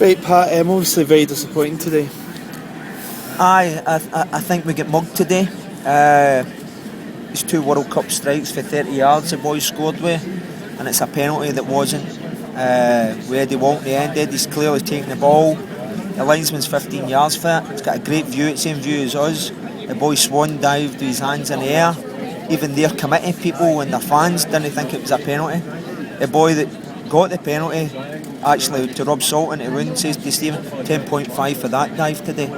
Right, Pat, obviously very disappointing today. I think we get mugged today. It's 2 World Cup strikes for 30 yards the boys scored with, and it's a penalty that wasn't. With Eddie Walton, the end, Eddie's clearly taking the ball. The linesman's 15 yards for it. He's got a great view, the same view as us. The boy swan dived with his hands in the air. Even their committee people and their fans didn't think it was a penalty. The boy that got the penalty, actually, to rub salt into the wound, says to Stephen, 10.5 for that dive today.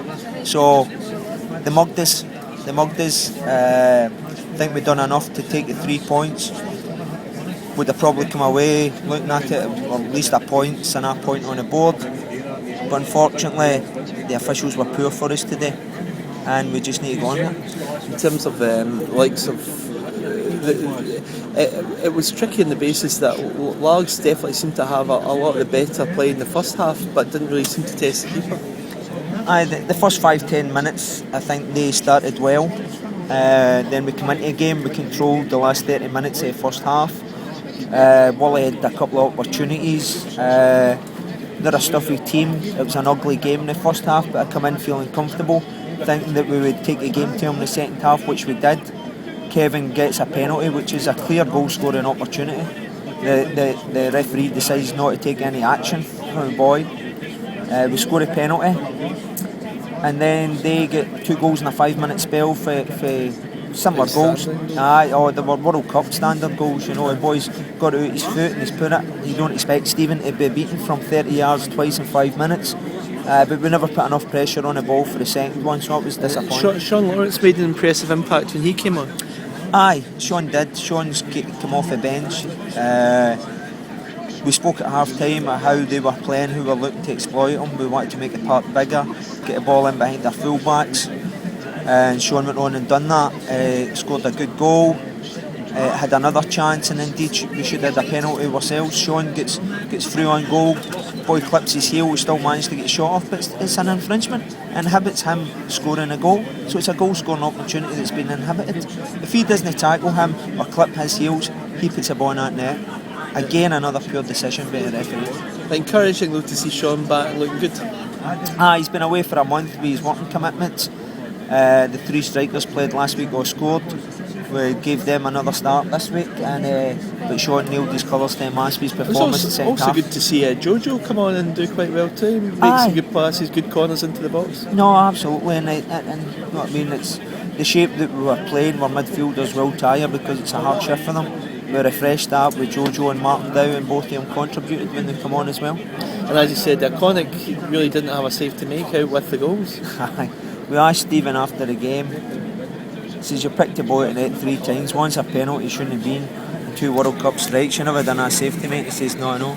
So they mugged us. I think we've done enough to take the 3 points. Would have probably come away looking at it, or at least a point on the board. But unfortunately, the officials were poor for us today, and we just need to go on with it. In terms of likes of, it was tricky on the basis that Largs definitely seemed to have a lot of the better play in the first half, but didn't really seem to test the keeper. The first 5-10 minutes, I think they started well. Then we come into the game, we controlled the last 30 minutes of the first half. Wally had a couple of opportunities. They're a stuffy team. It was an ugly game in the first half, but I come in feeling comfortable, thinking that we would take the game to them in the second half, which we did. Kevin gets a penalty, which is a clear goal scoring opportunity. The referee decides not to take any action from the boy. We score a penalty, and then they get 2 goals in a 5-minute spell for similar goals. They were World Cup standard goals. The boys got it out his foot and he's put it. You don't expect Stephen to be beaten from 30 yards twice in 5 minutes. But we never put enough pressure on the ball for the second one, so it was disappointing. Sean Lawrence made an impressive impact when he came on. Sean did. Sean's come off the bench. We spoke at half time of how they were playing, who were looking to exploit them. We wanted to make the park bigger, get the ball in behind their full-backs. And Sean went on and done that. Scored a good goal. Had another chance, and indeed we should have had a penalty ourselves. Sean gets through on goal. Boy clips his heel, we still managed to get shot off, but it's an infringement. Inhibits him scoring a goal. So it's a goal scoring opportunity that's been inhibited. If he doesn't tackle him or clip his heels, he puts a ball in that net. Again, another pure decision by the referee. Encouraging though to see Sean back looking good. He's been away for a month with his working commitments. The 3 strikers played last week all scored. We gave them another start this week, but Sean nailed his colours to match his performance. It's also good to see Jojo come on and do quite well too. Make some good passes, good corners into the box. No, absolutely, and you know what I mean. It's the shape that we were playing. Our midfielders will tire because it's a hard shift for them. We refreshed that with Jojo and Martin Dow, and both of them contributed when they come on as well. And as you said, Iconic really didn't have a save to make out with the goals. We asked Stephen after the game. He says, you picked the ball at net 3 times. Once a penalty shouldn't have been, 2 World Cup strikes. You never done a save to make. He says, no.